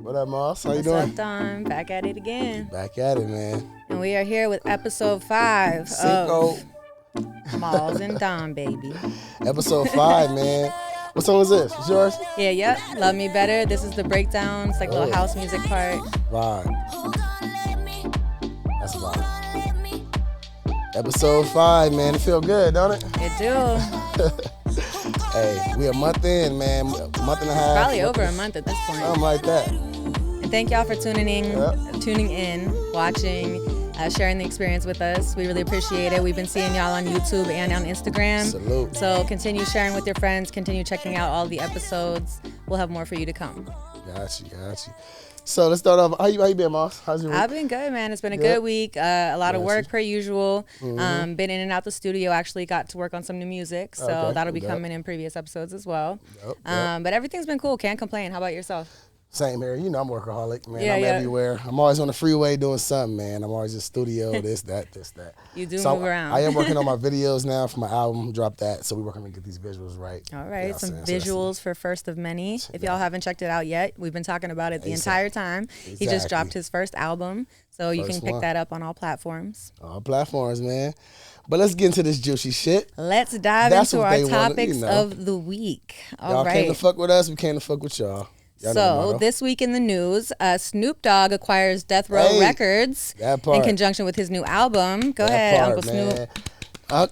What up, Mawlz? How you What's doing? up, Donn? Back at it again. Back at it, man. And we are here with episode 5 Sicko. of Mawlz And Donn, baby. Episode 5, man. What song is this? It's yours? Yeah, yep. Love Me Better. This is the breakdown. It's like a little house music part. Vibe. That's a vibe. Episode 5, man. It feel good, don't it? It do. Hey, we a month in, man. A month and a half. Probably over a month at this point. Something like that. And thank y'all for tuning in, watching, sharing the experience with us. We really appreciate it. We've been seeing y'all on YouTube and on Instagram. Salute. So continue sharing with your friends. Continue checking out all the episodes. We'll have more for you to come. Got you. So let's start off. How you been, Mawlz? How's your week? I've been good, man. It's been a good week. A lot of work per usual. Mm-hmm. Been in and out the studio. Actually got to work on some new music. So that'll be coming in previous episodes as well. But everything's been cool. Can't complain. How about yourself? Same here. You know I'm a workaholic, man. Yeah, I'm everywhere. I'm always on the freeway doing something, man. I'm always in the studio, this, that. You do so move around. I am working on my videos now for my album. Drop that. So we're working to get these visuals right. All right. You know Some visuals for first of many. If y'all haven't checked it out yet, we've been talking about it the entire time. He just dropped his first album. So you can pick that up on all platforms. All platforms, man. But let's get into this juicy shit. Let's dive into our topics of the week. Y'all came to fuck with us. We came to fuck with y'all. So this week in the news, Snoop Dogg acquires Death Row Records in conjunction with his new album. Go ahead, Uncle Snoop.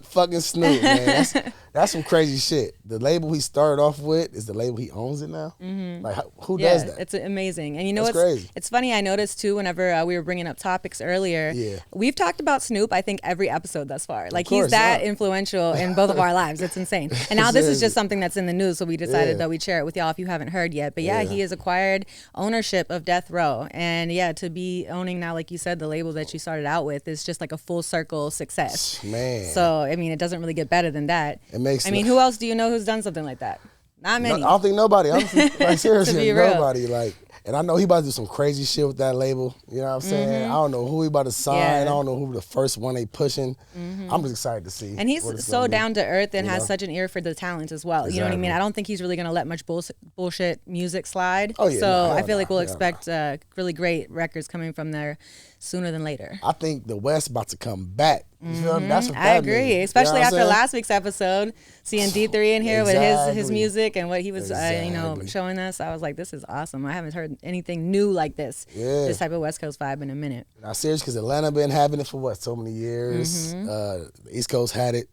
Fucking Snoop, man. That's some crazy shit. The label he started off with is the label he owns it now. Mm-hmm. Like, who does that? It's amazing. And you know what's crazy? It's funny. I noticed too. Whenever we were bringing up topics earlier, we've talked about Snoop. I think every episode thus far. Like he's that influential in both of our lives. It's insane. And now this is just something that's in the news, so we decided that we'd share it with y'all if you haven't heard yet. But he has acquired ownership of Death Row, and to be owning now, like you said, the label that you started out with is just like a full circle success. Man. So I mean, it doesn't really get better than that. It makes. I mean, who else do you know who's done something like that? Not many. No, I don't think nobody. Like seriously, nobody. Real. Like, and I know he about to do some crazy shit with that label. You know what I'm saying? I don't know who he about to sign. I don't know who the first one they pushing. I'm just excited to see. And he's so down to earth and has such an ear for the talent as well. Exactly. You know what I mean? I don't think he's really going to let much bullshit music slide. Oh, yeah, so I feel like we'll expect really great records coming from there sooner than later. I think the West about to come back. You feel me? That's what I agree, means. especially you know after last week's episode, seeing D3 in here with his music and what he was showing us. I was like, this is awesome. I haven't heard anything new like this. This type of West Coast vibe in a minute. Now, serious, because Atlanta been having it for so many years. The East Coast had it.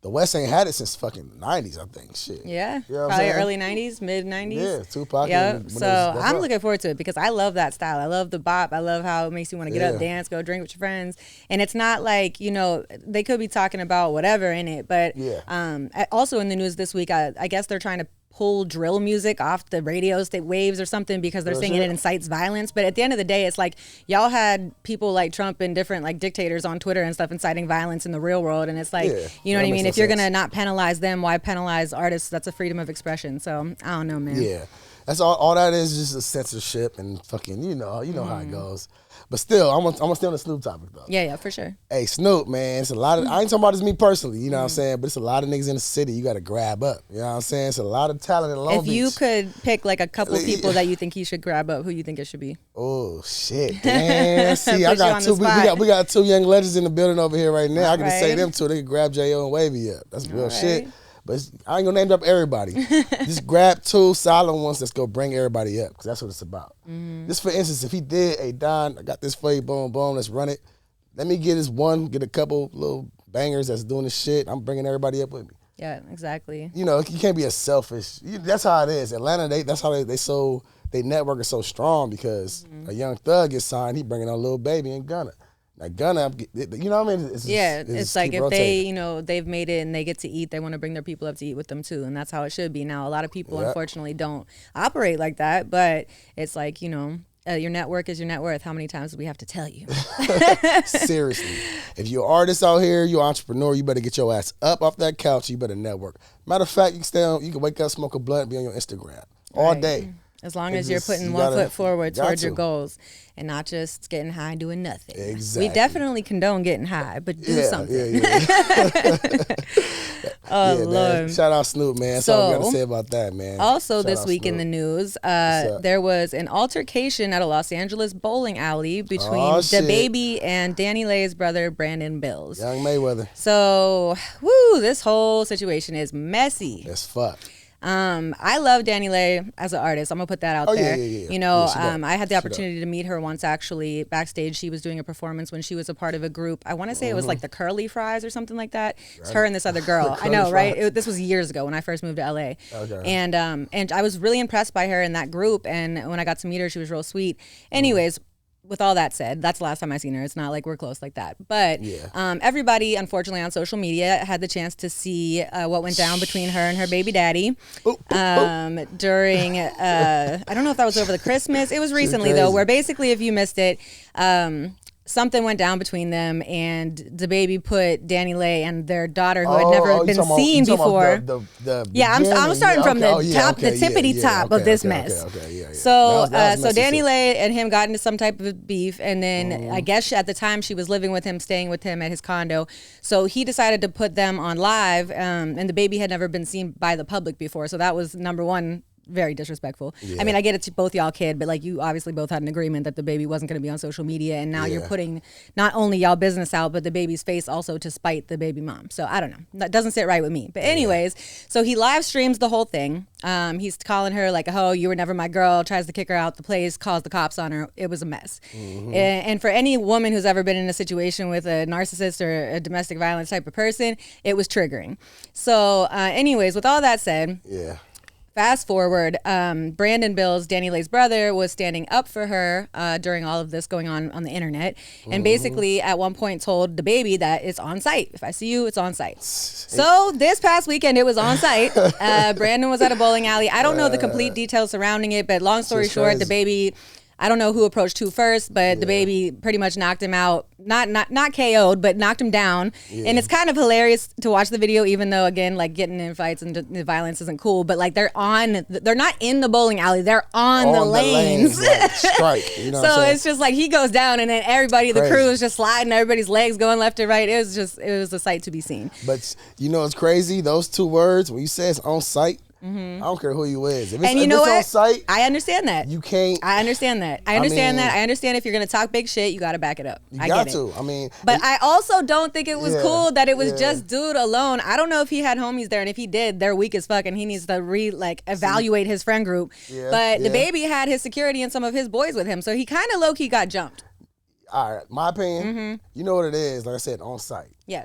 The West ain't had it since fucking 90s, I think. Shit. Yeah. You know probably early 90s, mid 90s. Yeah, Tupac. Yep. So I'm looking forward to it because I love that style. I love the bop. I love how it makes you want to get up, dance, go drink with your friends. And it's not like, they could be talking about whatever in it. But also in the news this week, I guess they're trying to pull drill music off the radio waves or something because they're saying it incites violence. But at the end of the day, it's like y'all had people like Trump and different like dictators on Twitter and stuff inciting violence in the real world. And it's like, you know what I mean? If you're going to not penalize them, why penalize artists? That's a freedom of expression. So I don't know, man. Yeah. That's all that is just a censorship and fucking, you know how it goes. But still, I'm gonna stay on the Snoop topic though. Yeah, for sure. Hey, Snoop, man, it's a lot of, I ain't talking about this me personally, you know what I'm saying? But it's a lot of niggas in the city you gotta grab up. You know what I'm saying? It's a lot of talent in Long Beach. If you could pick like a couple people that you think you should grab up, who you think it should be? Oh shit. Damn. See, I got two. We got two young legends in the building over here right now. I can just say them two. They can grab J.O. and Wavy up. That's real shit. But I ain't gonna name drop everybody. Just grab two solid ones that's gonna bring everybody up, because that's what it's about. Just for instance, if he did, hey Don, I got this for you, boom, boom, let's run it. Let me get a couple little bangers that's doing this shit. I'm bringing everybody up with me. Yeah, exactly. You can't be a selfish. That's how it is. Atlanta, that's how they network is so strong because a Young Thug gets signed, he bringing on Lil Baby and Gunna. Now Gunna, you know what I mean? It's like if rotating. They've made it and they get to eat, they want to bring their people up to eat with them too, and that's how it should be. Now a lot of people unfortunately don't operate like that, but it's like your network is your net worth. How many times do we have to tell you? Seriously, if you're an artist out here, you're an entrepreneur, you better get your ass up off that couch. You better network. Matter of fact, you can wake up, smoke a blunt, be on your Instagram all day. As long as you're putting one foot forward towards your goals and not just getting high and doing nothing. Exactly. We definitely condone getting high, but do something. Oh, Lord. Man. Shout out Snoop, man. That's all we got to say about that, man. Also this week in the news, there was an altercation at a Los Angeles bowling alley between DaBaby and Danny Lay's brother, Brandon Bills. Young Mayweather. So, this whole situation is messy. As fuck. I love Danny Lay as an artist. I'm gonna put that out there. Yeah. You know, I had the opportunity to meet her once actually backstage. She was doing a performance when she was a part of a group. I want to say it was like the Curly Fries or something like that. It's her and this other girl. I know, right? This was years ago when I first moved to LA. Okay. And I was really impressed by her in that group. And when I got to meet her, she was real sweet. Anyways. With all that said, that's the last time I seen her. It's not like we're close like that. But everybody, unfortunately, on social media had the chance to see what went down between her and her baby daddy during, I don't know if that was over the Christmas. It was recently, though, where basically, if you missed it, something went down between them, and DaBaby put Danny Lay and their daughter, who had never been seen before. I'm starting from the top, the tippity top of this mess. So Danny Lay and him got into some type of beef, and then I guess at the time she was living with him, staying with him at his condo. So he decided to put them on live, and DaBaby had never been seen by the public before. So that was number one. Very disrespectful. I mean, I get it's both y'all kid, but like you obviously both had an agreement that DaBaby wasn't going to be on social media, and now you're putting not only y'all business out, but DaBaby's face also to spite the baby mom. So I don't know. That doesn't sit right with me. But anyways, so he live streams the whole thing. He's calling her like, "Oh, you were never my girl," tries to kick her out the place, calls the cops on her. It was a mess. And for any woman who's ever been in a situation with a narcissist or a domestic violence type of person, it was triggering. So anyways, with all that said, fast forward, Brandon Bills, Danny Lay's brother, was standing up for her during all of this going on the internet, and basically at one point told DaBaby that it's on site. If I see you, it's on site. So this past weekend, it was on site. Brandon was at a bowling alley. I don't know the complete details surrounding it, but long story short, DaBaby, I don't know who approached who first, but DaBaby pretty much knocked him out. Not KO'd, but knocked him down. And it's kind of hilarious to watch the video, even though, again, like getting in fights and the violence isn't cool. But like they're not in the bowling alley. They're on the lanes. Like, strike. You know so it's just like he goes down, and then everybody, the crew is just sliding, everybody's legs going left to right. It was a sight to be seen. But you know, it's crazy. Those two words, when you say it's on site, I don't care who you is. If it's, and you know what? On site, I understand that. You can't. I understand that. I understand if you're gonna talk big shit, you gotta back it up. I got to. I mean, but I also don't think it was cool that it was just dude alone. I don't know if he had homies there, and if he did, they're weak as fuck, and he needs to evaluate his friend group. But DaBaby had his security and some of his boys with him, so he kind of low key got jumped. All right, my opinion. You know what it is? Like I said, on site. Yeah.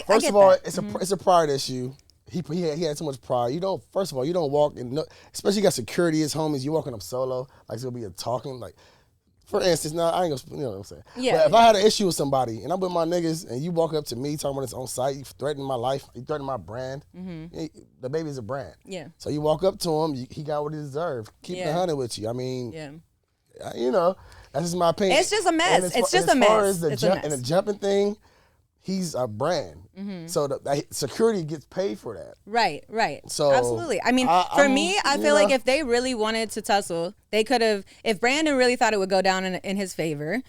First of all, it's a pride issue. He had too much pride. You don't. First of all, you don't walk in. Especially you got security as homies. You walking up solo, like it's gonna be a talking. Like, for instance, now I ain't gonna. You know what I'm saying? Yeah. But if I had an issue with somebody and I'm with my niggas and you walk up to me talking about it's on site, you threatening my life, you threatening my brand. DaBaby's a brand. Yeah. So you walk up to him, he got what he deserved. Keep it 100 with you. I mean, you know, that's just my opinion. It's just a mess. It's just a mess. As far as the jumping thing, he's a brand. So the security gets paid for that. Right. So absolutely. I mean, for me, I feel like if they really wanted to tussle, they could have, if Brandon really thought it would go down in his favor,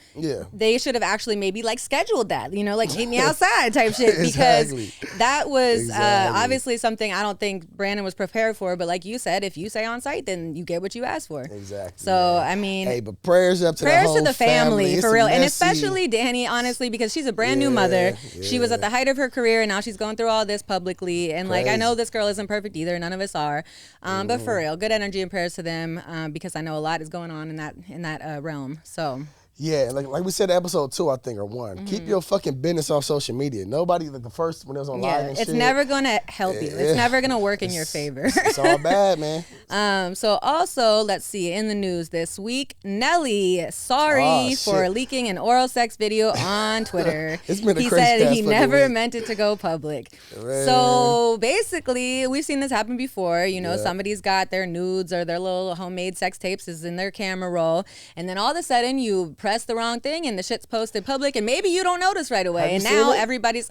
they should have actually maybe like scheduled that, you know, like meet me outside type shit, because that was obviously something I don't think Brandon was prepared for. But like you said, if you say on site, then you get what you asked for. Exactly. So, I mean, hey, but prayers up to the family for real. And especially Danny, honestly, because she's a brand new mother. She was at the height of her career, and now she's going through all this publicly. And like, I know this girl isn't perfect either. None of us are. But for real, good energy and prayers to them, because I know a lot is going on in that realm. So yeah, like we said, episode 2, I think, or 1. Keep your fucking business off social media. Nobody, like the first when it was on live and it's shit, never gonna help you. It's never gonna work in your favor. It's all bad, man. So also, let's see, in the news this week, Nelly, for leaking an oral sex video on Twitter. It's been a he crazy said he never week. meant it to go public. Man. So basically, we've seen this happen before. You know, somebody's got their nudes or their little homemade sex tapes is in their camera roll, and then all of a sudden you press the wrong thing and the shit's posted public, and maybe you don't notice right away, and now everybody's.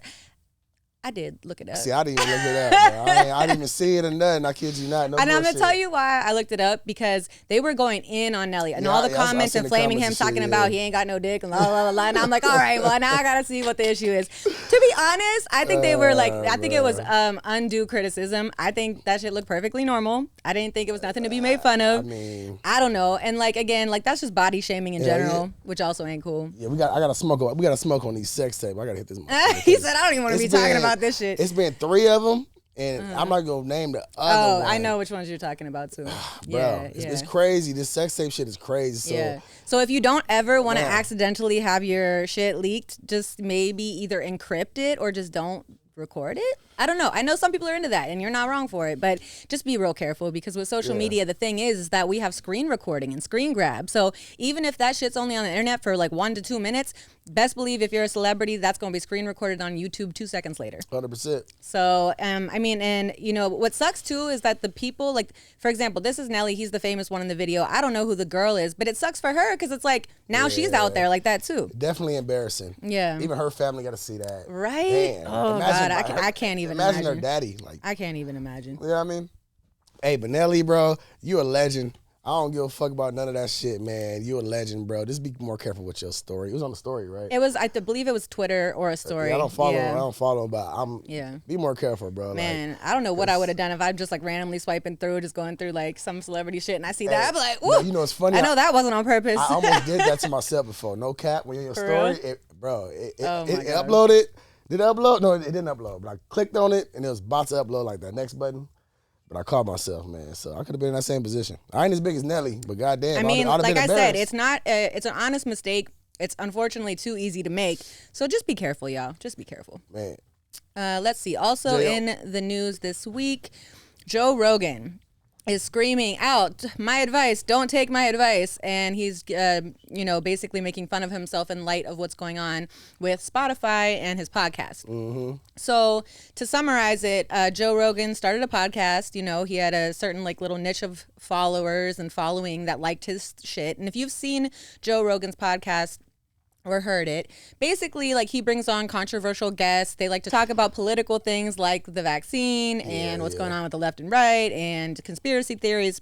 I did look it up. See, I didn't even look it up. I didn't even see it or nothing. I kid you not. No and bullshit. I'm gonna tell you why I looked it up, because they were going in on Nelly and all the comments and flaming him, talking about he ain't got no dick and blah blah blah. And I'm like, all right, well now I gotta see what the issue is. To be honest, I think they were like, I think it was undue criticism. I think that shit looked perfectly normal. I didn't think it was nothing to be made fun of. I mean, I don't know. And like again, like that's just body shaming in general, which also ain't cool. Yeah, I gotta smoke on these sex tapes. I gotta hit this. He said, I don't even want to be talking about this shit. It's been 3 of them, and I'm not gonna name the other one. I know which ones you're talking about too. Bro, it's crazy. This sex tape shit is crazy. So if you don't ever want to accidentally have your shit leaked, just maybe either encrypt it or just don't record it. I don't know. I know some people are into that, and you're not wrong for it, but just be real careful, because with social media, the thing is that we have screen recording and screen grab. So even if that shit's only on the internet for like 1 to 2 minutes, best believe if you're a celebrity, that's going to be screen recorded on YouTube 2 seconds later. 100%. So, I mean, and you know, what sucks too is that the people, like, for example, this is Nelly. He's the famous one in the video. I don't know who the girl is, but it sucks for her, because it's like, now she's out there like that too. Definitely embarrassing. Yeah. Even her family got to see that. Right? Damn. Oh, God. I can't even imagine. Imagine her daddy. Like, I can't even imagine. You know what I mean? Hey, but Nelly, bro, you a legend. I don't give a fuck about none of that shit, man. You a legend, bro. Just be more careful with your story. It was on the story, right? It was, I believe it was Twitter or a story. I don't follow, but be more careful, bro. Man, like, I don't know what I would have done if I'm just like randomly swiping through, just going through like some celebrity shit, and I see that, I'd be like, ooh. You know, it's funny. I know that wasn't on purpose. I almost did that to myself before. No cap. When you're in your story, it uploaded. Did it upload? No, it didn't upload. But I clicked on it, and it was about to upload, like that next button. But I caught myself, man. So I could have been in that same position. I ain't as big as Nelly, but goddamn, I mean, like I said, it's not. It's an honest mistake. It's unfortunately too easy to make. So just be careful, y'all. Just be careful. Man. Let's see. Also in the news this week, Joe Rogan is screaming out, my advice, don't take my advice. And he's, basically making fun of himself in light of what's going on with Spotify and his podcast. Mm-hmm. So to summarize it, Joe Rogan started a podcast. You know, he had a certain like little niche of followers and following that liked his shit. And if you've seen Joe Rogan's podcast or heard it, basically like he brings on controversial guests. They like to talk about political things like the vaccine and what's going on with the left and right and conspiracy theories.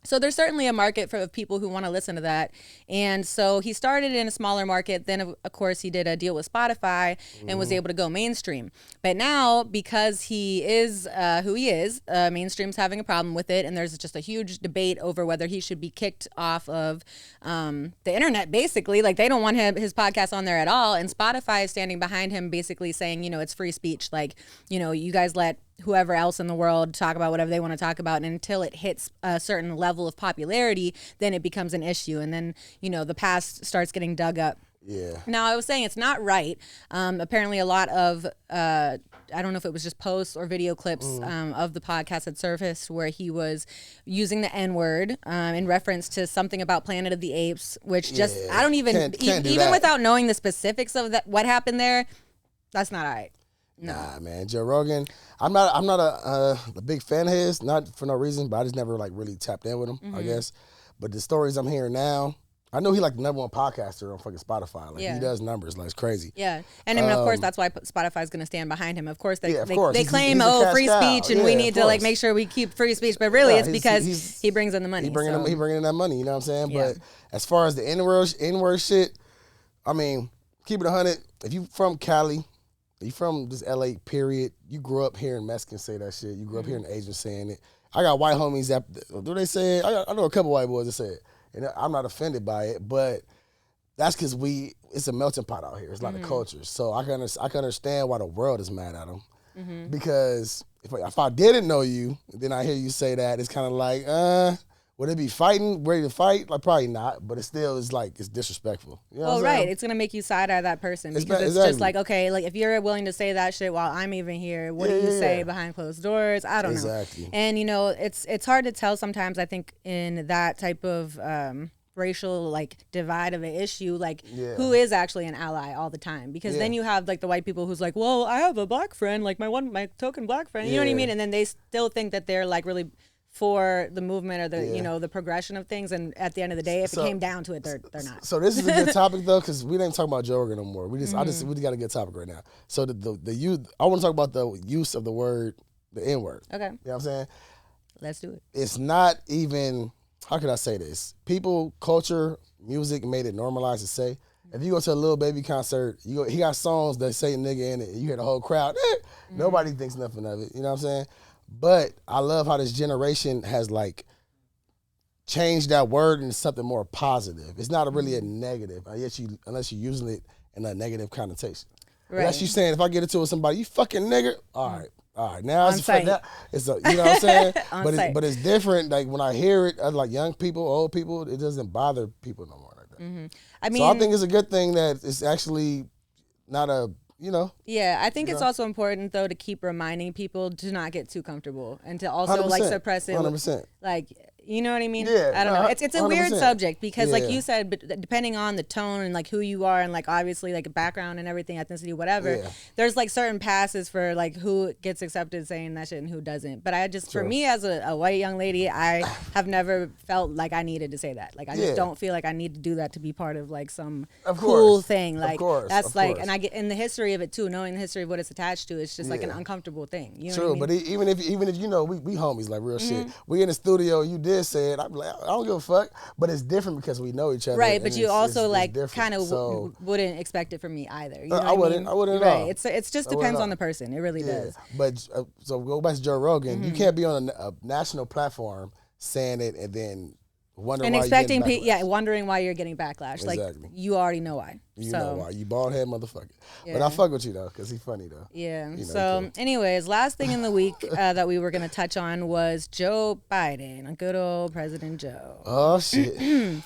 So there's certainly a market for people who want to listen to that. And so he started in a smaller market. Then, of course, he did a deal with Spotify and was able to go mainstream. But now, because he is who he is, mainstream's having a problem with it. And there's just a huge debate over whether he should be kicked off of the internet, basically. Like, they don't want his podcast on there at all. And Spotify is standing behind him, basically saying, you know, it's free speech. Like, you know, you guys let whoever else in the world talk about whatever they want to talk about, and until it hits a certain level of popularity, then it becomes an issue, and then, you know, the past starts getting dug up. Yeah. Now, I was saying it's not right. Apparently a lot of, I don't know if it was just posts or video clips of the podcast had surfaced where he was using the N-word in reference to something about Planet of the Apes, which just, I don't even, even without knowing the specifics of that, what happened there, that's not all right. No. Nah, man, Joe Rogan. I'm not a big fan of his, not for no reason, but I just never like really tapped in with him, I guess. But the stories I'm hearing now, I know he like the #1 podcaster on fucking Spotify. Like he does numbers, like it's crazy. Yeah, and I mean, of course, that's why Spotify's going to stand behind him. Of course, they claim he's free speech, and we need to like make sure we keep free speech. But really, it's because he brings in the money. He bringing in that money. You know what I'm saying? Yeah. But as far as the N-word shit, I mean, keep it 100. If you from Cali, you from this LA period, you grew up hearing Mexicans say that shit. You grew up hearing Asians saying it. I got white homies that, do they say it? I know a couple white boys that say it. And I'm not offended by it, but that's because it's a melting pot out here. It's a lot of cultures. So I can understand why the world is mad at them. Because if I didn't know you, then I hear you say that, it's kind of like, would it be fighting, ready to fight? Like, probably not, but it still is like, it's disrespectful. You know right. It's going to make you side-eye that person because it's just like, okay, like if you're willing to say that shit while I'm even here, what do you say behind closed doors? I don't know. And, you know, it's hard to tell sometimes, I think, in that type of racial like divide of an issue, like who is actually an ally all the time, because then you have like the white people who's like, well, I have a black friend, like my token black friend, you know what I mean? And then they still think that they're like really for the movement or the, you know, the progression of things. And at the end of the day, if it came down to it, they're not. So this is a good topic though, because we didn't talk about Joe Rogan no more. We just got a good topic right now. So the use, I want to talk about the use of the word, the N word. Okay. You know what I'm saying? Let's do it. It's not even, how can I say this? People, culture, music made it normalized to say. If you go to a Lil Baby concert, he got songs that say nigga in it, and you hear the whole crowd, nobody thinks nothing of it. You know what I'm saying? But I love how this generation has like changed that word into something more positive. It's not really a negative, unless you're using it in a negative connotation. Right. Unless you're saying, if I get into it with somebody, you fucking nigga, all right. Now it's you know what I'm saying? but it's different. Like when I hear it, like young people, old people, it doesn't bother people no more like that. Mm-hmm. So I think it's a good thing that it's actually not a, you know. Yeah, I think it's also important though to keep reminding people to not get too comfortable and to also like suppress it. 100%. Like, you know what I mean? Yeah, I don't know. It's a 100%. Weird subject because like you said, but depending on the tone and like who you are and like obviously like a background and everything, ethnicity, whatever, there's like certain passes for like who gets accepted saying that shit and who doesn't. But I just, for me as a white young lady, I have never felt like I needed to say that. Like I just don't feel like I need to do that to be part of like some cool thing. Like that's like, and I get in the history of it too, knowing the history of what it's attached to, it's just like an uncomfortable thing. You know what I mean? But even if you know, we homies like real shit. We in the studio, you did say it, I'm like, I don't give a fuck, but it's different because we know each other. Right, but you also like kind of wouldn't expect it from me either. You know I wouldn't at all. It's just depends on the person. It really does. But so go back to Joe Rogan. You can't be on a national platform saying it and then wondering why expecting you're getting backlash. wondering why you're getting backlash. Exactly. Like you already know why. You know why. You bald head motherfucker. But I fuck with you though, because he's funny though. Yeah. You know, so anyways, last thing in the week that we were going to touch on was Joe Biden, good old President Joe. Oh shit.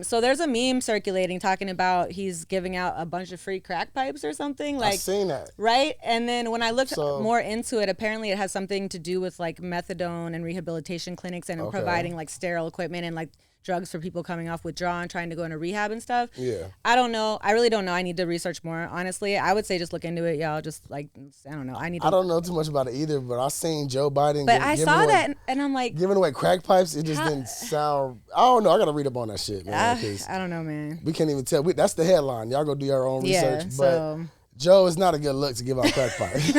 So there's a meme circulating talking about he's giving out a bunch of free crack pipes or something. Like, I've seen that. Right? And then when I looked more into it, apparently it has something to do with like methadone and rehabilitation clinics and providing like sterile equipment and like drugs for people coming off withdrawal and trying to go into rehab and stuff. Yeah. I don't know. I really don't know. I need to research more. Honestly, I would say just look into it, y'all. Just like, I don't know. I don't know too much about it either, but I seen Joe Biden. But I saw that and I'm like, giving away crack pipes. It just didn't sound. I don't know. I gotta read up on that shit, man. I don't know, man. We can't even tell. That's the headline. Y'all go do your own research. But Joe is not a good look to give out crack pipes.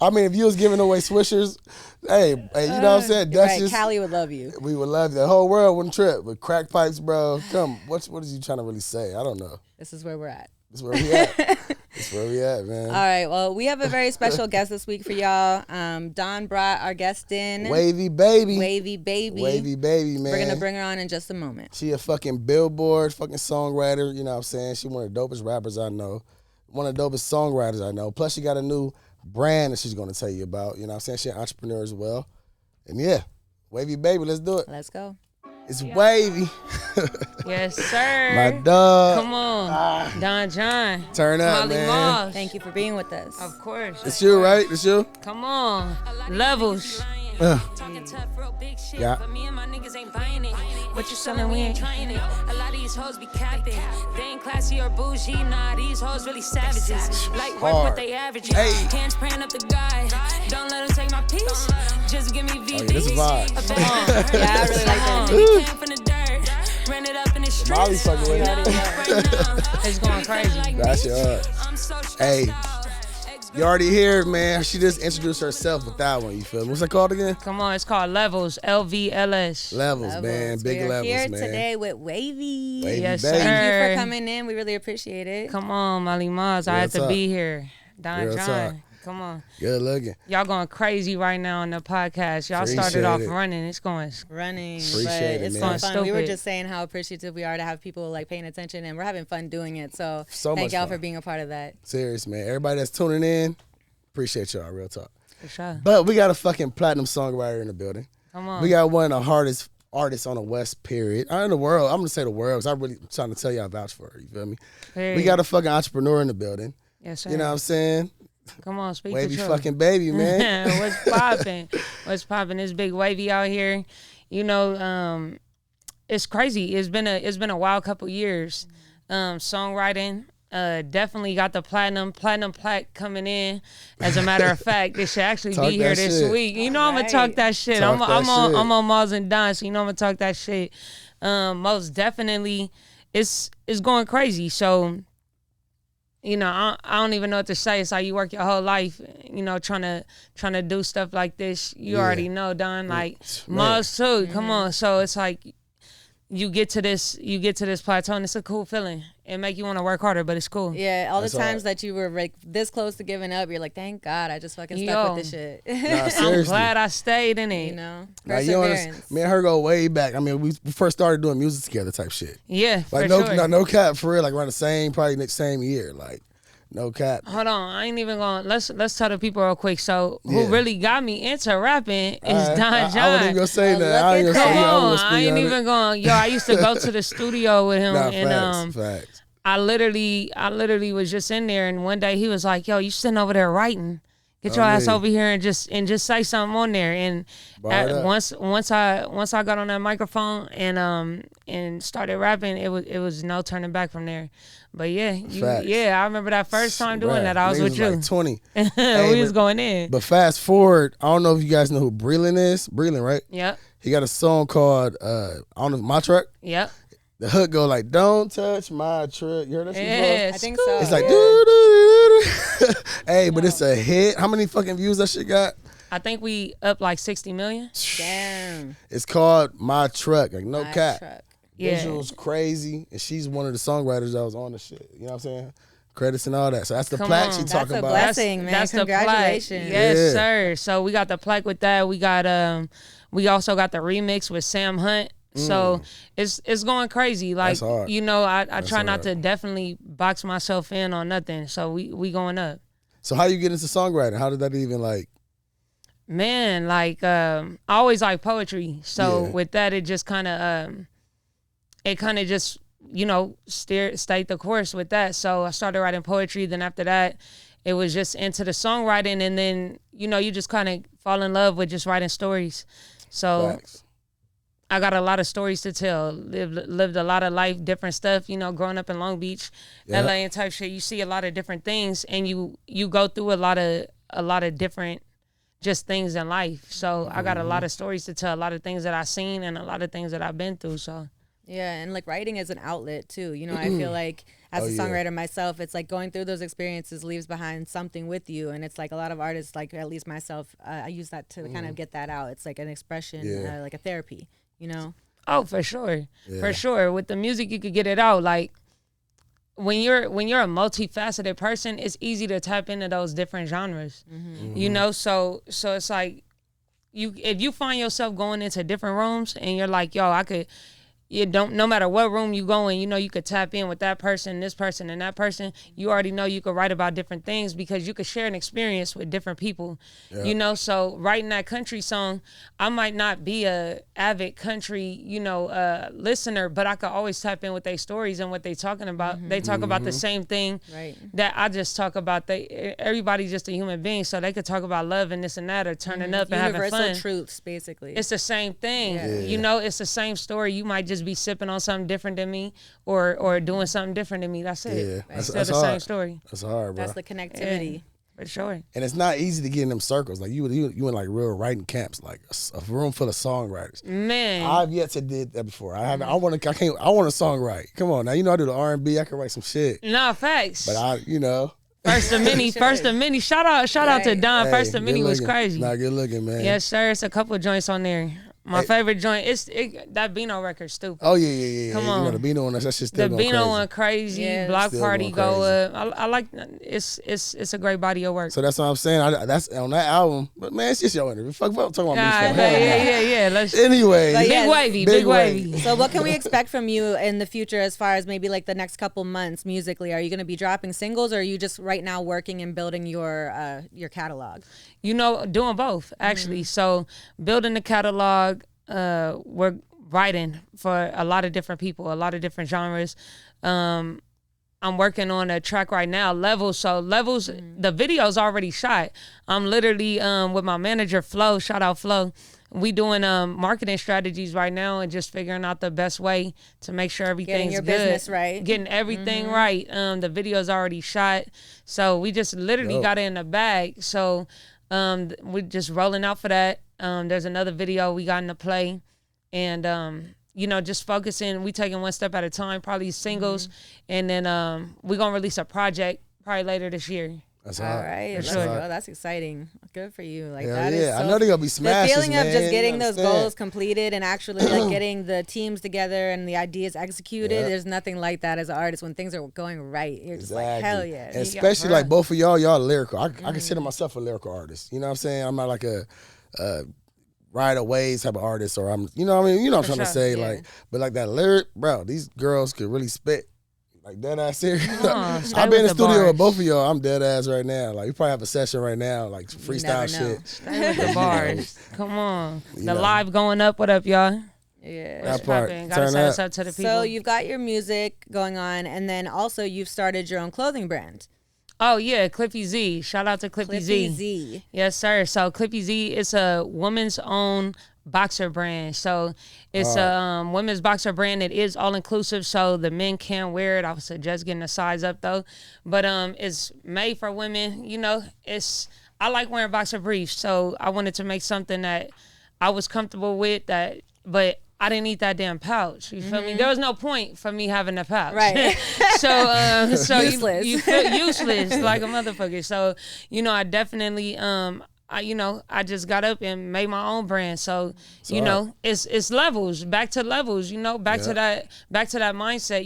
I mean, if you was giving away Swishers, hey, you know what I'm saying? That's right. Callie would love you. We would love you. The whole world wouldn't trip. But crack pipes, bro, what is you trying to really say? I don't know. This is where we're at. This is where we at. This is where we at, man. All right. Well, we have a very special guest this week for y'all. Donn brought our guest in. Wavy baby. Wavy baby. Wavy baby, man. We're going to bring her on in just a moment. She a fucking Billboard fucking songwriter. You know what I'm saying? She one of the dopest rappers I know. One of the dopest songwriters I know. Plus, she got a new brand that she's going to tell you about. You know what I'm saying? She's an entrepreneur as well. And yeah, Wavy baby, let's do it. Let's go. It's Wavy. Yes, sir. My dog. Come on. Don John. Turn up, man. Mawlz. Thank you for being with us. Of course. It's you, right? It's you? Come on. Levels. Yeah. What you selling, we ain't trying it. A lot of these hoes be capping. They ain't classy or bougie. Nah, these hoes really savages. Like work what they average. Hands praying up the guy. Don't let them take my piece. Just give me VVs. This is vibe. Yeah, I really like that. Came from the dirt. Ran it up in the streets. Molly fucking with it. It's going crazy. That's your Hey. You already hear, man. She just introduced herself with that one. You feel me? What's that called again? Come on, it's called Levels. LVLS. Levels, man. Big We're levels, here man. today with Wavy. Yes, baby. sir. Thank you for coming in. We really appreciate it. Come on, Molly Mawlz. I had to be here. Don Real John. talk. Come on. Good looking. Y'all going crazy right now on the podcast. Y'all started off running. It's going running. Appreciate but it, it's man. so fun. We were just saying how appreciative we are to have people like paying attention, and we're having fun doing it. So thank y'all for being a part of that. Serious, man. Everybody that's tuning in, appreciate y'all. Real talk. For sure. But we got a fucking platinum songwriter in the building. Come on. We got one of the hardest artists on the West, period. In the world. I'm going to say the world because I'm really trying to tell y'all vouch for her. You feel me? Period. We got a fucking entrepreneur in the building. Yes, sir. You know what I'm saying? Come on, speak Wavy the truth. fucking baby, man. What's popping? What's popping? This big Wavy out here. You know, it's crazy. It's been a wild couple years. Songwriting. Definitely got the platinum plaque coming in. As a matter of fact, this should actually be here this week. You know, I'm gonna talk that shit. I'm on Mawlz And Donn, so you know I'm gonna talk that shit. Most definitely, it's going crazy. So, you know, I don't even know what to say. It's like you work your whole life, you know, trying to do stuff like this. You already know, Don. Like Mawlz too. Come on. So it's like you get to this plateau, and it's a cool feeling. It make you want to work harder, but it's cool. Yeah, all the times that you were like this close to giving up, you're like, thank God, I just fucking stuck with this shit. Nah, I'm glad I stayed in it. You know, perseverance. Me and her go way back. I mean, we first started doing music together, type shit. Yeah, like no cap for real. Like around the same year. Like no cap. Hold on, I ain't even going. Let's tell the people real quick. So who really got me into rapping is Don John. I wasn't even gonna say that. I ain't even going. Yo, I used to go to the studio with him, and facts. I literally was just in there, and one day he was like, "Yo, you sitting over there writing? Get your ass over here and just say something on there." And once I got on that microphone and started rapping, it was no turning back from there. But I remember that first time doing that. I was with you. Like 20. We was going in. But fast forward, I don't know if you guys know who Breland is. Breland, right? Yep. He got a song called I don't know, My Truck. Yep. The hook go like, "Don't touch my truck." You heard that shit before? I think so. It's like, doo. Hey, but it's a hit. How many fucking views that shit got? I think we up like 60 million. Damn. It's called My Truck. Like no cap. Truck. Yeah. Visuals crazy, and she's one of the songwriters that was on the shit. You know what I'm saying? Credits and all that. So that's the plaque she talking about. That's a blessing, man. That's Congratulations. The plaque. Yes, sir. So we got the plaque with that. We got we also got the remix with Sam Hunt. So it's going crazy. Like, you know, I try not to definitely box myself in on nothing. So we going up. So how you get into songwriting? How did that even like? Man, like I always like poetry. So with that, it just kind of just, you know, stayed the course with that. So I started writing poetry. Then after that, it was just into the songwriting. And then, you know, you just kind of fall in love with just writing stories. So Facts. I got a lot of stories to tell. Lived a lot of life, different stuff. You know, growing up in Long Beach, LA, and type shit. You see a lot of different things, and you go through a lot of different just things in life. So I got a lot of stories to tell, a lot of things that I've seen, and a lot of things that I've been through. So yeah, and like writing is an outlet too. You know, I feel like as a songwriter myself, it's like going through those experiences leaves behind something with you, and it's like a lot of artists, like at least myself, I use that to kind of get that out. It's like an expression, like a therapy. You know? Oh, for sure. Yeah. For sure. With the music, you could get it out. Like when you're a multifaceted person, it's easy to tap into those different genres. You know, so it's like if you find yourself going into different rooms and you're like, yo, no matter what room you go in, you know, you could tap in with that person, this person, and that person. You already know you could write about different things because you could share an experience with different people. Yeah. You know, so writing that country song, I might not be a avid country, you know, listener, but I could always tap in with their stories and what they talking about. They talk about the same thing that I just talk about. Everybody's just a human being, so they could talk about love and this and that, or turning up and having fun. Universal truths, basically. It's the same thing. Yeah. You know, it's the same story. You might just be sipping on something different than me, or doing something different than me. That's it. Yeah, that's the same story. That's hard, bro. That's the connectivity. Yeah, for sure. And it's not easy to get in them circles. Like you in like real writing camps, like a room full of songwriters. Man, I've yet to did that before. I want to songwrite. Come on, now you know I do the R&B. I can write some shit. Nah, facts. But you know. First of many. Shout out to Don. First of many was crazy. Nah, good looking, man. Yes, sir. It's a couple of joints on there. My favorite joint, that Beano record, stupid. Oh yeah. Come on, you know, the Beano one, that's just still the going Beano crazy. one crazy. Yeah. Block still Party go up. I like it's a great body of work. So that's what I'm saying. That's on that album. But man, it's just your interview. Fuck talking about me. Yeah. Anyway, big wavy. So what can we expect from you in the future as far as maybe like the next couple months musically? Are you going to be dropping singles, or are you just right now working and building your catalog? You know, doing both actually. So building the catalog. We're writing for a lot of different people, a lot of different genres. I'm working on a track right now, Levels. So Levels, the video's already shot. I'm literally with my manager, Flo. Shout out Flo. we doing marketing strategies right now and just figuring out the best way to make sure everything's getting your good. business right. Getting everything right. The video's already shot. So we just literally got it in the bag. So we're just rolling out for that. There's another video we got in the play. And, you know, just focusing. We taking one step at a time, probably singles. And then we're going to release a project probably later this year. That's all right. Sure. That's exciting. Good for you. Like hell that yeah. is so, I know they're gonna be smashes, the feeling man. of just getting You those understand? goals completed and actually like getting the teams together and the ideas executed. There's nothing like that as an artist when things are going right. You're just like, hell yeah. And especially like both of y'all lyrical. I consider myself a lyrical artist. You know what I'm saying? I'm not like a ride away type of artist, or I'm, you know what I mean? You know what I'm trying to say, like, but like that lyric, bro. These girls could really spit. Like dead ass serious. I've been in the studio with both of y'all. I'm dead ass right now. Like you probably have a session right now, like freestyle shit. Stay with the bars. Come on. The live going up. What up, y'all? Yeah. That part. Gotta set us up to the people. So you've got your music going on, and then also you've started your own clothing brand. Oh yeah, Cliffy Z. Shout out to Cliffy Z. Yes, sir. So Cliffy Z is a woman's own boxer brand. So it's a women's boxer brand. It is all inclusive, so the men can wear it. I would suggest getting a size up though. But it's made for women. You know, I like wearing boxer briefs, so I wanted to make something that I was comfortable with, but I didn't need that damn pouch. You feel me? There was no point for me having a pouch. Right. so useless. You feel useless like a motherfucker. So, you know, I definitely I just got up and made my own brand. So, you know, it's levels, back to levels, you know, back to that mindset.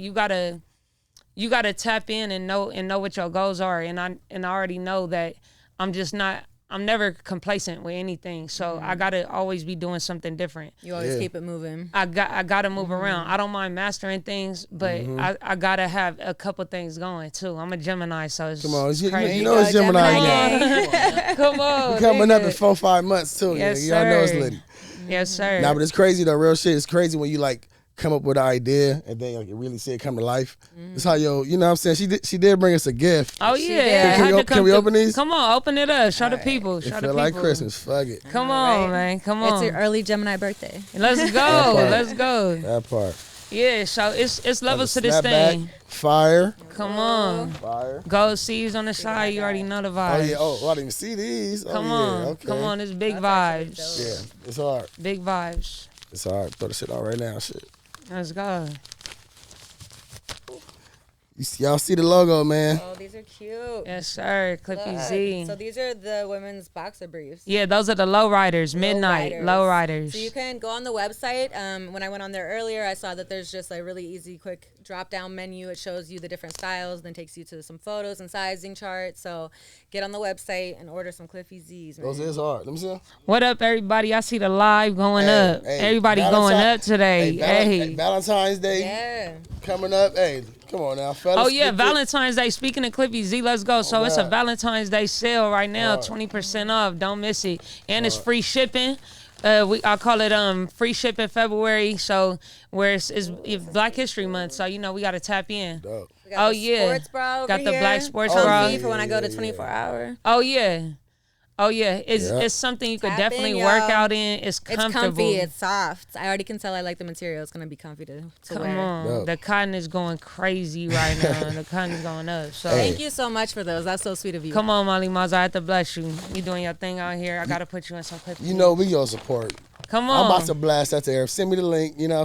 You gotta tap in and know what your goals are. And I already know that I'm never complacent with anything. So I gotta always be doing something different. You always keep it moving. I gotta move around. I don't mind mastering things, but I gotta have a couple things going too. I'm a Gemini, so it's crazy. You know it's Gemini. Come on. We're coming up in 4-5 months too. Yes, y'all know it's sir. litty. Yes, sir. Nah, but it's crazy though. Real shit. It's crazy when you like come up with an idea and then like, really see it come to life. That's how you know what I'm saying? She did bring us a gift. Oh yeah. Can we open these? Come on, open it up. Show the people. Show the people. Like Christmas. Fuck it. Come on, man. Come on. It's your early Gemini birthday. Let's go. Let's go. That part. Yeah, so it's levels to this snapback, thing. Fire. Come on. Fire. Gold C's on the side. You already know the vibes. Oh yeah. Oh, I didn't even see these. Come on. Okay. Come on. It's big vibes. Yeah, it's hard. Big vibes. It's hard. Throw the shit on right now. Shit. Let's go. Y'all see the logo, man. Oh, these are cute. Yes, sir. Clippy Z. So these are the women's boxer briefs. Yeah, those are the low riders, midnight low riders. So you can go on the website. When I went on there earlier, I saw that there's just a really easy, quick drop-down menu. It shows you the different styles, then takes you to some photos and sizing charts. So get on the website and order some Cliffy Z's. Man. Those is hard. Let me see. What up, everybody? I see the live going up. Everybody going up today. Hey, Valentine's Day. Yeah. Coming up. Hey, come on now, fellas. Oh yeah, Valentine's Day. Speaking of Cliffy Z, let's go. So it's a Valentine's Day sale right now, 20% off. Don't miss it, and it's free shipping. I call it free shipping February. So where it's Black History Month, so you know we got to tap in. Dope. Oh yeah, sports bra over got the here. black sports bra for when I go to 24 hour. Oh yeah. Oh yeah, it's something you could definitely work out in. It's comfortable. It's comfy. It's soft. I already can tell I like the material. It's gonna be comfy to Come wear. on, Dope. the cotton is going crazy right now. The cotton is going up. So thank you so much for those. That's so sweet of you. Come on, Mawlz. I have to bless you. You doing your thing out here. I gotta put you in some clips. You know we your support. Come on. I'm about to blast that to air. Send me the link. You know.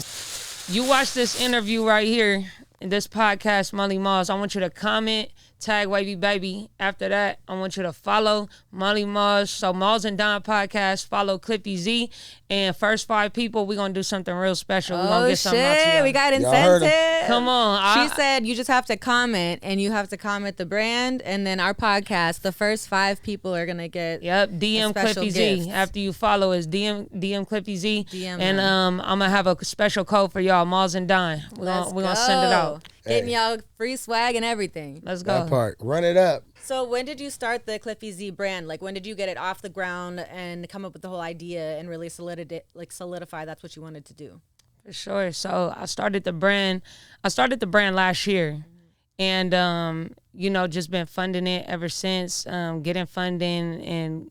You watch this interview right here in this podcast, Mawlz. I want you to comment, tag Wavy Baby. After that, I want you to follow Mawlz. So Mawlz And Donn podcast, follow Clippy Z. And first 5 people, we're going to do something real special. We're going to get something out to you. We got incentive. Come on. She said you just have to comment, and you have to comment the brand, and then our podcast, the first 5 people are going to get DM Clippy Z. After you follow us, DM Clippy Z. And I'm going to have a special code for y'all, Mawlz And Donn. We're going to send it out. Getting y'all free swag and everything. Let's go. That part. Run it up. So when did you start the Cliffy Z brand? Like when did you get it off the ground and come up with the whole idea and really solidify that's what you wanted to do? For sure. So I started the brand last year. and you know, just been funding it ever since, getting funding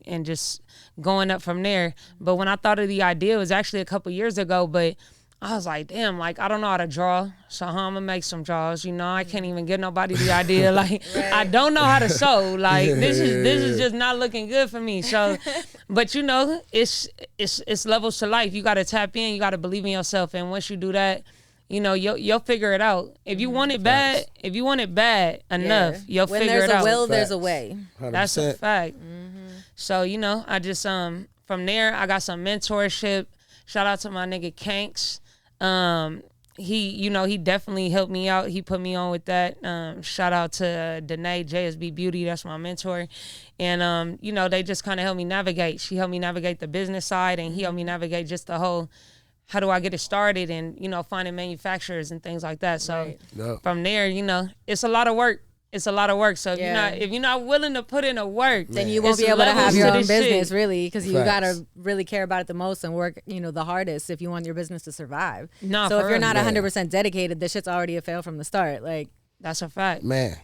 and just going up from there. But when I thought of the idea, it was actually a couple years ago, but I was like, damn, like, I don't know how to draw, so how I'm gonna make some draws, you know? I can't even give nobody the idea. Like, right. I don't know how to sew. Like, this is just not looking good for me. So, but you know, it's levels to life. You gotta tap in, you gotta believe in yourself, and once you do that, you know, you'll figure it out. If you want it bad, enough, you'll figure it out. When there's a will, there's a way. 100%. That's a fact. So, you know, I just, from there, I got some mentorship. Shout out to my nigga Kanks. He definitely helped me out. He put me on with that. Shout out to Danae, JSB Beauty. That's my mentor. And, you know, they just kind of helped me navigate. She helped me navigate the business side, and he helped me navigate just the whole, how do I get it started, and, you know, finding manufacturers and things like that. So from there, you know, it's a lot of work. It's a lot of work. So if you're not willing to put in the work, then you won't be able to have your own business, really, because you gotta really care about it the most and work, you know, the hardest if you want your business to survive. No, so if you're not 100% dedicated, this shit's already a fail from the start. Like, that's a fact, man.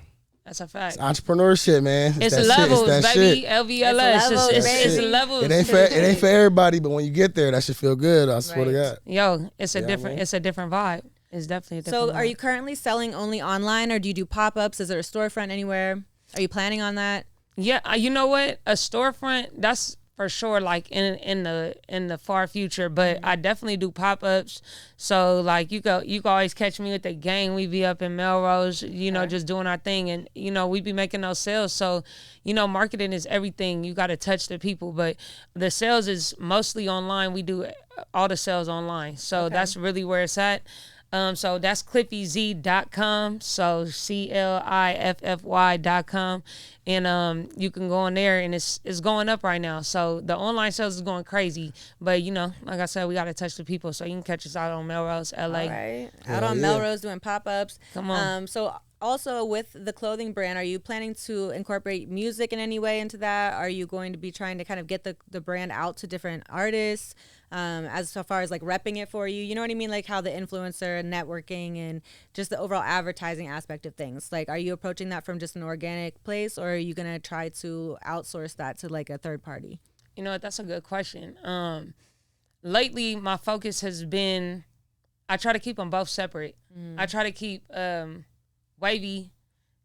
That's a fact. It's entrepreneurship, man. It's levels, baby. LVLS. It's levels. It ain't for everybody, but when you get there, that should feel good. I swear to God. Yo, it's a different vibe. It's definitely a different So are you currently selling only online, or do you do pop-ups? Is there a storefront anywhere? Are you planning on that? Yeah, you know what? A storefront, that's for sure, like in the far future, but I definitely do pop-ups. So like you can always catch me with the gang. We be up in Melrose, you know, just doing our thing, and you know, we be making those sales. So, you know, marketing is everything. You got to touch the people, but the sales is mostly online. We do all the sales online. So that's really where it's at. So that's cliffyz.com. So CLIFFY.com. And you can go on there, and it's going up right now. So the online sales is going crazy. But, you know, like I said, we got to touch the people. So you can catch us out on Melrose, LA. All right. Out on Melrose doing pop-ups. Come on. So also with the clothing brand, are you planning to incorporate music in any way into that? Are you going to be trying to kind of get the brand out to different artists? As far as like repping it for you, you know what I mean? Like how the influencer and networking and just the overall advertising aspect of things. Like, are you approaching that from just an organic place, or are you going to try to outsource that to like a third party? You know what? That's a good question. Lately, my focus has been, I try to keep them both separate. I try to keep Wavy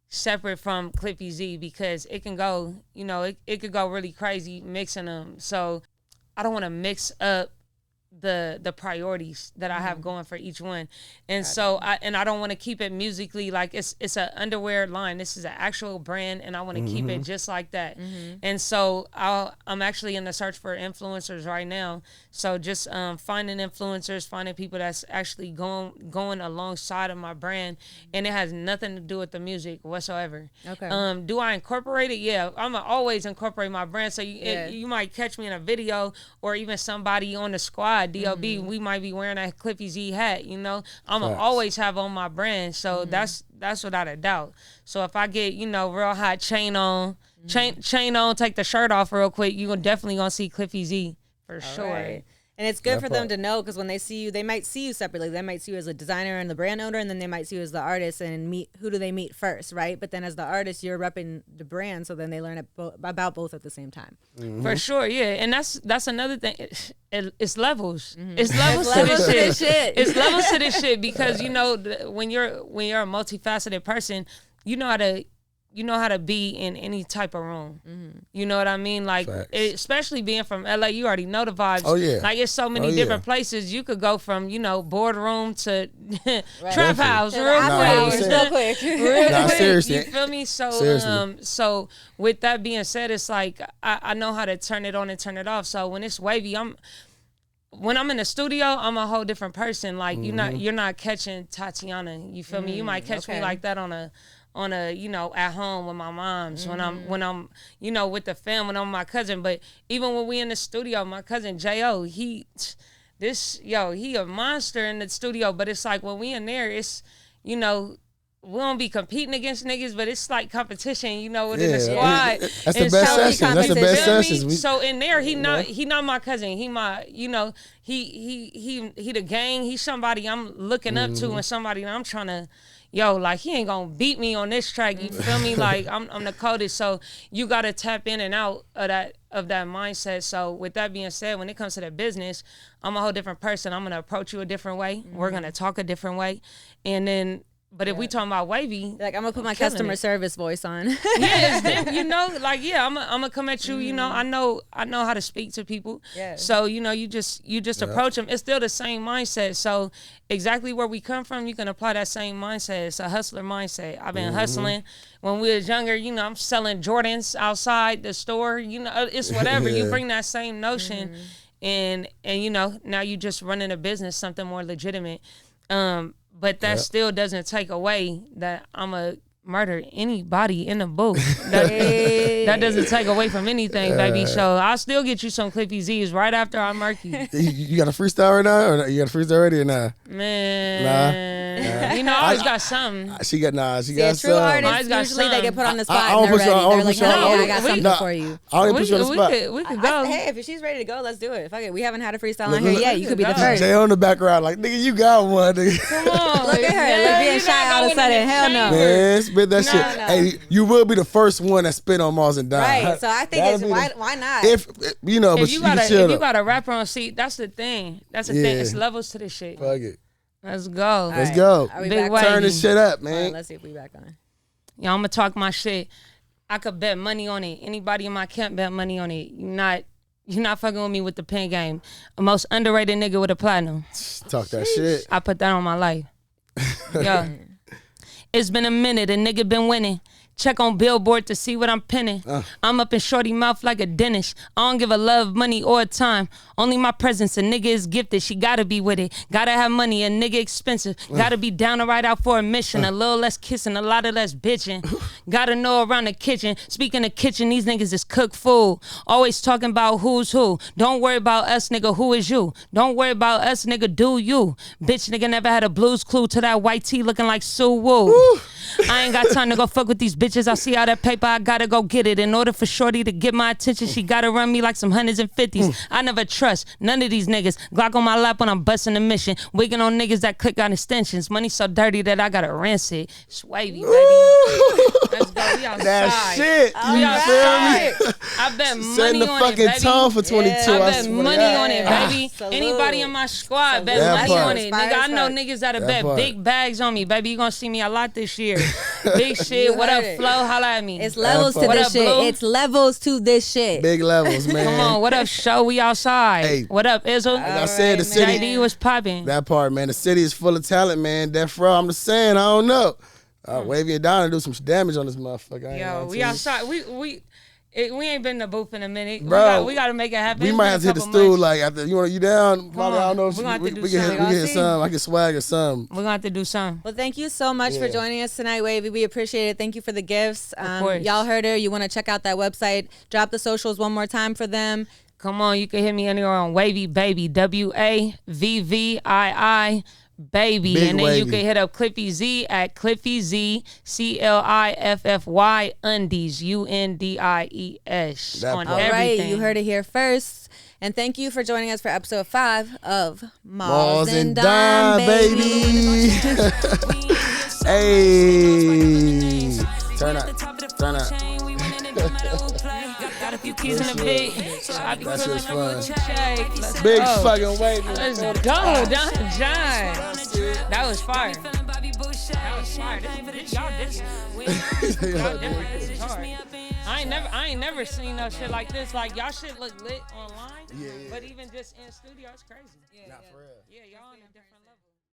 separate from Cliffy Z, because it can go, you know, it could go really crazy mixing them. So I don't want to mix up the priorities that I have going for each one. And so I don't want to keep it musically like it's an underwear line. This is an actual brand, and I want to keep it just like that. And so I'm actually in the search for influencers right now. So just finding influencers, finding people that's actually going alongside of my brand, and it has nothing to do with the music whatsoever. Okay. Do I incorporate it? Yeah, I'm gonna always incorporate my brand. So you might catch me in a video, or even somebody on the squad, DLB, we might be wearing a Cliffy Z hat, you know. I'm going to always have on my brand. So that's without a doubt. So if I get, you know, real hot chain on, chain on, take the shirt off real quick, you're definitely going to see Cliffy Z for sure. Right. And it's good for them to know, because when they see you, they might see you separately. They might see you as a designer and the brand owner, and then they might see you as the artist, and who do they meet first, right? But then as the artist, you're repping the brand, so then they learn about both at the same time. For sure, yeah. And that's another thing. It's levels. It's levels to this shit. It's levels to this shit, because, you know, when you're a multifaceted person, you know how to be in any type of room. You know what I mean? Like, especially being from LA, you already know the vibes. Oh, yeah. Like, it's so many different places. You could go from, you know, boardroom to trap house real quick. Seriously. You feel me? So, so with that being said, it's like, I know how to turn it on and turn it off. So when it's wavy, when I'm in the studio, I'm a whole different person. Like, you're not catching Tatiana. You feel me? You might catch me like that on a, you know, at home with my moms, when I'm, you know, with the fam, when I'm with my cousin. But even when we in the studio, my cousin J.O., he a monster in the studio. But it's like, when we in there, it's, you know, we don't be competing against niggas, but it's like competition, you know, within the squad. That's the best session. That's the best sessions. So in there, he not my cousin. He my, you know, he the gang. He's somebody I'm looking up to, and somebody I'm trying to, like he ain't gonna beat me on this track. You feel me? Like I'm the coldest. So you gotta tap in and out of that mindset. So with that being said, when it comes to the business, I'm a whole different person. I'm gonna approach you a different way. We're gonna talk a different way, and then. But if we talking about wavy, like I'm gonna put my customer service voice on. Yeah, it's you know, like I'm gonna come at you. You know, I know how to speak to people. Yeah. So you know, you just approach them. It's still the same mindset. So exactly where we come from, you can apply that same mindset. It's a hustler mindset. I've been hustling when we was younger. You know, I'm selling Jordans outside the store. You know, it's whatever. You bring that same notion, and you know, now you just running a business, something more legitimate. But that still doesn't take away that I'm a murder anybody in the booth. That doesn't take away from anything, baby. So I'll still get you some Clippy Z's right after I murk you. You got a freestyle right now, or you got a freestyle already, or nah? Man, you know I always got something. She got See, got true artists usually they get put on the spot. I don't put you on. I got something for you. I don't put you on the spot. We could go. Hey, if she's ready to go, let's do it. Fuck it. We haven't had a freestyle on here yet. You could be the first. Jay on the background, like nigga, you got one. Nigga. Come on, look at her. Look being shy all of a sudden. Hell no. Man, spit that shit. Hey, you will be the first one that spit on Mawlz And Donn. Right. So I think it's why not? If you know, but if you got a rapper on seat, that's the thing. That's the thing. It's levels to this shit. Fuck it. Let's go. Let's go. Big Turn this shit up, man. Let's see if we back on. Yeah, I'm gonna talk my shit. I could bet money on it. Anybody in my camp bet money on it. You're not fucking with me with the pen game. The most underrated nigga with a platinum. Talk that shit. I put that on my life. Yo. It's been a minute, a nigga been winning. Check on Billboard to see what I'm pinning. I'm up in shorty mouth like a dentist. I don't give a love, money, or time. Only my presence. A nigga is gifted. She gotta be with it. Gotta have money. A nigga expensive. Gotta be down to ride out for a mission. A little less kissing, a lot of less bitching. Gotta know around the kitchen. Speaking of kitchen, these niggas is cook food. Always talking about who's who. Don't worry about us, nigga. Who is you? Don't worry about us, nigga. Do you? Bitch, nigga never had a Blues Clue to that white tee looking like Sue Woo. I ain't got time to go fuck with these bitches. I see all that paper, I gotta go get it. In order for shorty to get my attention, she gotta run me like some hundreds and fifties. I never trust none of these niggas. Glock on my lap when I'm busting the mission. Wigging on niggas that click on extensions. Money so dirty that I gotta rinse it. It's wavy, baby. Let's go. We outside. That shit. We outside. I bet money the on fucking it, baby. tone for 22. I bet money on it, baby. Salute. Anybody in my squad bet That money part. on it. Nigga, I know niggas that have bet big bags on me, baby. You gonna see me a lot this year. Big shit. What up, Flo? Holla at me. It's levels to this shit. Blue? It's levels to this shit. Big levels, man. Come on, what up, show? We outside. Hey. What up, Izzo? Like I said, the city. JD was popping. That part, man. The city is full of talent, man. Death Row, I'm just saying, I don't know. Wavy and Donn and do some damage on this motherfucker. Yo, we outside. We ain't been in the booth in a minute. Bro, we got to make it happen. We might have to hit the stool like after you down. Probably, I don't know if we can hit some. I can swag or something. We're gonna have to do something. Well, thank you so much for joining us tonight, Wavy. We appreciate it. Thank you for the gifts. Y'all heard her. You want to check out that website? Drop the socials one more time for them. Come on, you can hit me anywhere on Wavy Baby, WAVVII Baby, Big and then Wavy. you can hit up Cliffy Z at Cliffy Z CLIFFY Undies UNDIES on All everything. right, you heard it here first. And thank you for joining us for episode 5 of Mawlz And Donn, baby. Hey, turn up. Got a few keys in the big. That shit's fun. Let's Big go. fucking Wavy. Let's go, Don John. That was fire. That was fire. Y'all different. This is hard. I ain't never seen no shit like this. Like y'all shit look lit online. Yeah. But even just in studio, it's crazy. Not for real. Yeah, y'all on a different level.